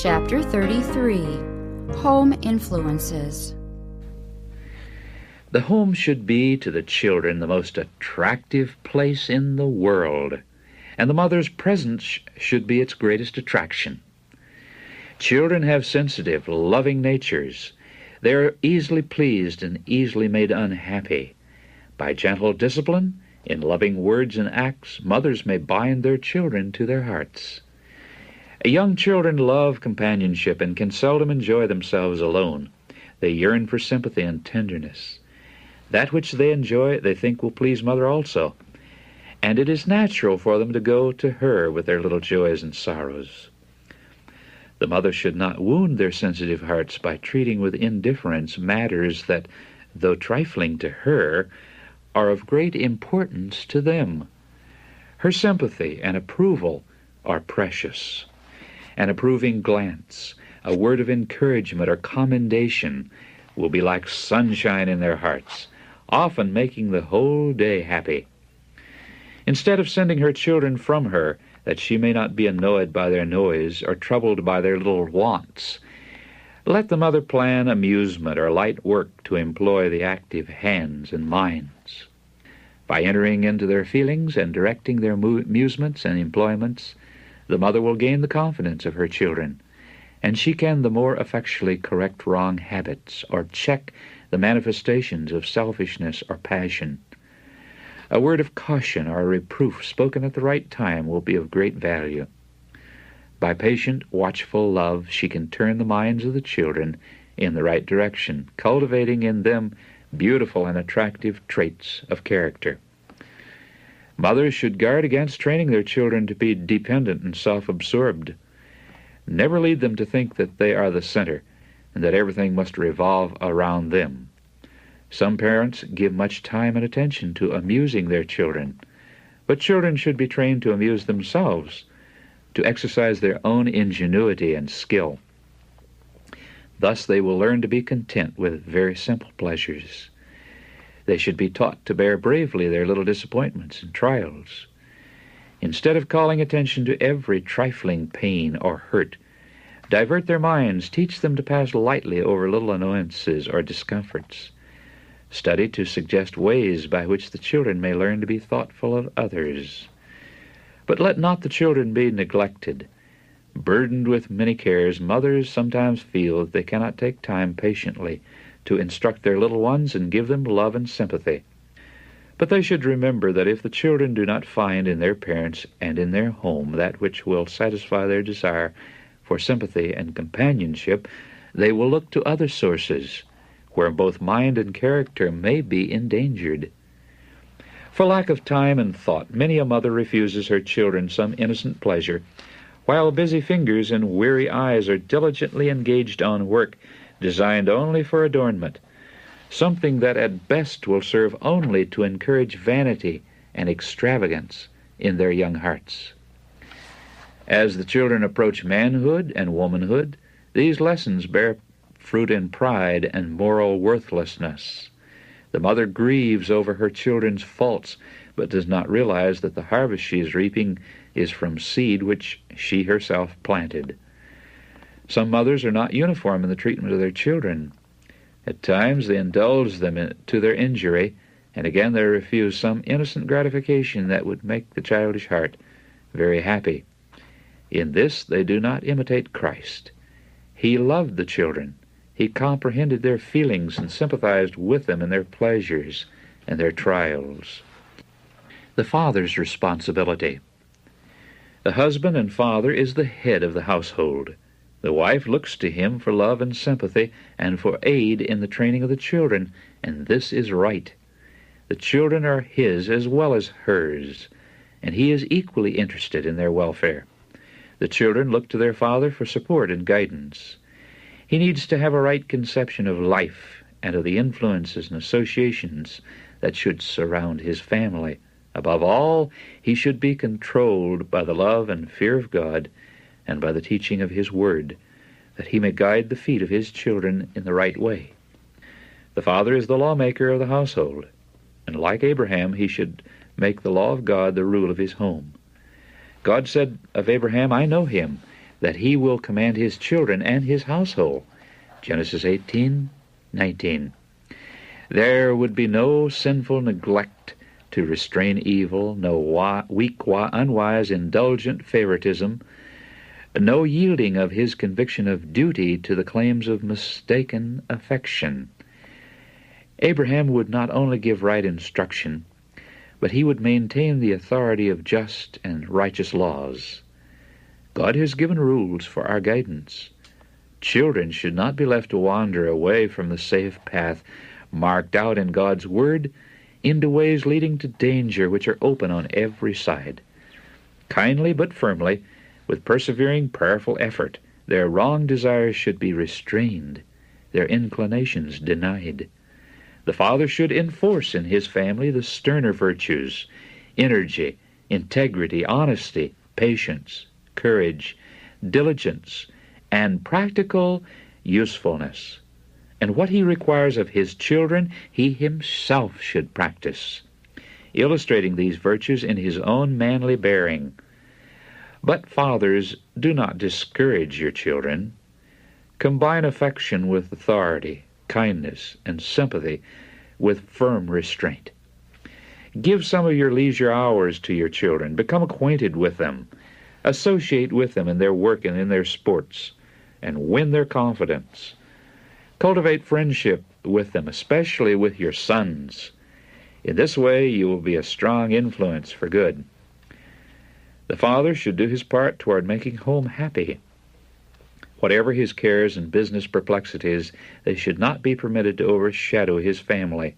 Chapter 33, Home Influences. The home should be to the children the most attractive place in the world, and the mother's presence should be its greatest attraction. Children have sensitive, loving natures. They are easily pleased and easily made unhappy. By gentle discipline, in loving words and acts, mothers may bind their children to their hearts. Young children love companionship and can seldom enjoy themselves alone. They yearn for sympathy and tenderness. That which they enjoy they think will please mother also, and it is natural for them to go to her with their little joys and sorrows. The mother should not wound their sensitive hearts by treating with indifference matters that, though trifling to her, are of great importance to them. Her sympathy and approval are precious. An approving glance, a word of encouragement or commendation will be like sunshine in their hearts, often making the whole day happy. Instead of sending her children from her, that she may not be annoyed by their noise or troubled by their little wants, let the mother plan amusement or light work to employ the active hands and minds. By entering into their feelings and directing their amusements and employments, the mother will gain the confidence of her children, and she can the more effectually correct wrong habits or check the manifestations of selfishness or passion. A word of caution or a reproof spoken at the right time will be of great value. By patient, watchful love, she can turn the minds of the children in the right direction, cultivating in them beautiful and attractive traits of character. Mothers should guard against training their children to be dependent and self-absorbed. Never lead them to think that they are the center and that everything must revolve around them. Some parents give much time and attention to amusing their children, but children should be trained to amuse themselves, to exercise their own ingenuity and skill. Thus they will learn to be content with very simple pleasures. They should be taught to bear bravely their little disappointments and trials. Instead of calling attention to every trifling pain or hurt, divert their minds, teach them to pass lightly over little annoyances or discomforts. Study to suggest ways by which the children may learn to be thoughtful of others. But let not the children be neglected. Burdened with many cares, mothers sometimes feel that they cannot take time patiently to instruct their little ones and give them love and sympathy. But they should remember that if the children do not find in their parents and in their home that which will satisfy their desire for sympathy and companionship, they will look to other sources, where both mind and character may be endangered. For lack of time and thought, many a mother refuses her children some innocent pleasure, while busy fingers and weary eyes are diligently engaged on work designed only for adornment, something that at best will serve only to encourage vanity and extravagance in their young hearts. As the children approach manhood and womanhood, these lessons bear fruit in pride and moral worthlessness. The mother grieves over her children's faults, but does not realize that the harvest she is reaping is from seed which she herself planted. Some mothers are not uniform in the treatment of their children. At times they indulge them to their injury, and again they refuse some innocent gratification that would make the childish heart very happy. In this they do not imitate Christ. He loved the children. He comprehended their feelings and sympathized with them in their pleasures and their trials. The father's responsibility. The husband and father is the head of the household. The wife looks to him for love and sympathy and for aid in the training of the children, and this is right. The children are his as well as hers, and he is equally interested in their welfare. The children look to their father for support and guidance. He needs to have a right conception of life and of the influences and associations that should surround his family. Above all, he should be controlled by the love and fear of God and by the teaching of his word, that he may guide the feet of his children in the right way. The father is the lawmaker of the household, and like Abraham, he should make the law of God the rule of his home. God said of Abraham, "I know him," that he will command his children and his household. Genesis 18:19. There would be no sinful neglect to restrain evil, no weak, unwise, indulgent favoritism, no yielding of his conviction of duty to the claims of mistaken affection. Abraham would not only give right instruction, but he would maintain the authority of just and righteous laws. God has given rules for our guidance. Children should not be left to wander away from the safe path marked out in God's Word into ways leading to danger which are open on every side. Kindly but firmly, with persevering prayerful effort, their wrong desires should be restrained, their inclinations denied. The father should enforce in his family the sterner virtues, energy, integrity, honesty, patience, courage, diligence, and practical usefulness. And what he requires of his children, he himself should practice, illustrating these virtues in his own manly bearing. But fathers, do not discourage your children. Combine affection with authority, kindness, and sympathy with firm restraint. Give some of your leisure hours to your children. Become acquainted with them. Associate with them in their work and in their sports, and win their confidence. Cultivate friendship with them, especially with your sons. In this way, you will be a strong influence for good. The father should do his part toward making home happy. Whatever his cares and business perplexities, they should not be permitted to overshadow his family.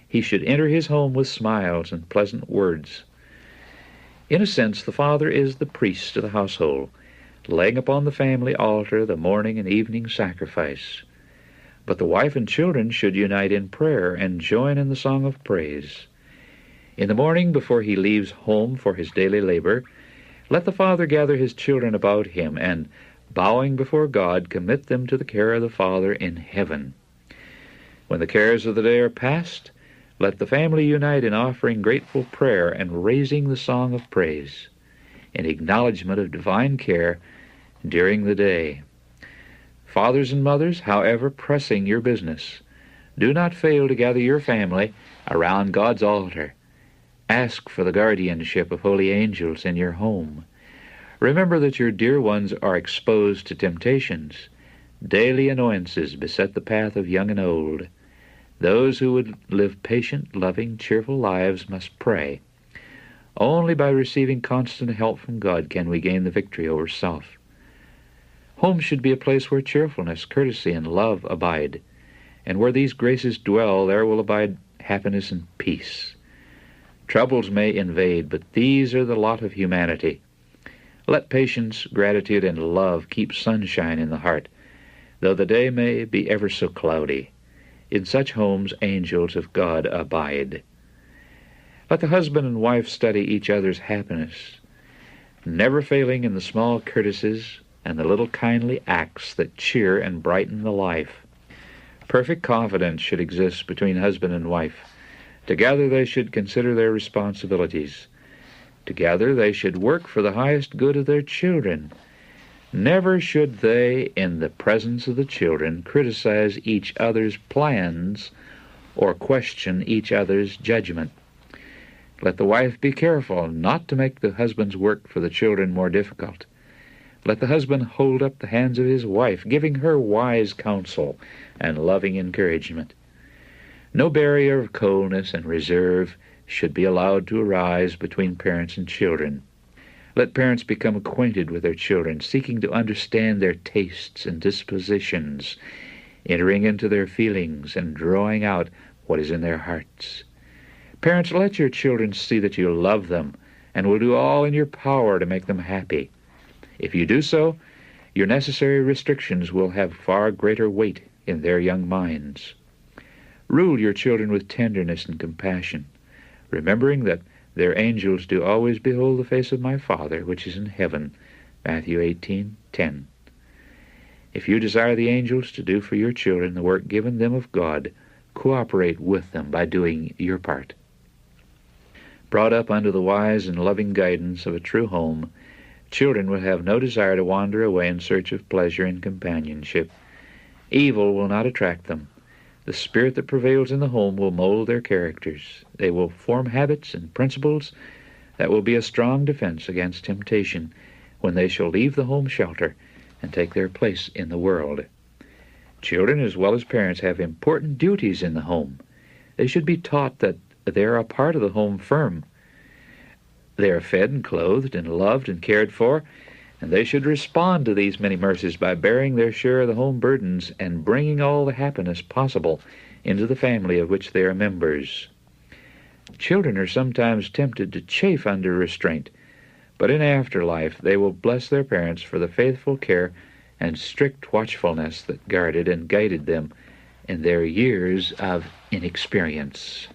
He should enter his home with smiles and pleasant words. In a sense, the father is the priest of the household, laying upon the family altar the morning and evening sacrifice. But the wife and children should unite in prayer and join in the song of praise. In the morning, before he leaves home for his daily labor, let the father gather his children about him and, bowing before God, commit them to the care of the Father in heaven. When the cares of the day are past, let the family unite in offering grateful prayer and raising the song of praise, in acknowledgment of divine care during the day. Fathers and mothers, however pressing your business, do not fail to gather your family around God's altar. Ask for the guardianship of holy angels in your home. Remember that your dear ones are exposed to temptations. Daily annoyances beset the path of young and old. Those who would live patient, loving, cheerful lives must pray. Only by receiving constant help from God can we gain the victory over self. Home should be a place where cheerfulness, courtesy, and love abide. And where these graces dwell, there will abide happiness and peace. Troubles may invade, but these are the lot of humanity. Let patience, gratitude, and love keep sunshine in the heart, though the day may be ever so cloudy. In such homes angels of God abide. Let the husband and wife study each other's happiness, never failing in the small courtesies and the little kindly acts that cheer and brighten the life. Perfect confidence should exist between husband and wife. Together they should consider their responsibilities. Together they should work for the highest good of their children. Never should they, in the presence of the children, criticize each other's plans or question each other's judgment. Let the wife be careful not to make the husband's work for the children more difficult. Let the husband hold up the hands of his wife, giving her wise counsel and loving encouragement. No barrier of coldness and reserve should be allowed to arise between parents and children. Let parents become acquainted with their children, seeking to understand their tastes and dispositions, entering into their feelings and drawing out what is in their hearts. Parents, let your children see that you love them and will do all in your power to make them happy. If you do so, your necessary restrictions will have far greater weight in their young minds. Rule your children with tenderness and compassion, remembering that their angels do always behold the face of my Father which is in heaven. Matthew 18:10. If you desire the angels to do for your children the work given them of God, cooperate with them by doing your part. Brought up under the wise and loving guidance of a true home, Children will have no desire to wander away in search of pleasure and companionship. Evil will not attract them. The spirit that prevails in the home will mold their characters. They will form habits and principles that will be a strong defense against temptation when they shall leave the home shelter and take their place in the world. Children, as well as parents, have important duties in the home. They should be taught that they are a part of the home firm. They are fed and clothed and loved and cared for, and they should respond to these many mercies by bearing their share of the home burdens and bringing all the happiness possible into the family of which they are members. Children are sometimes tempted to chafe under restraint, but in afterlife they will bless their parents for the faithful care and strict watchfulness that guarded and guided them in their years of inexperience.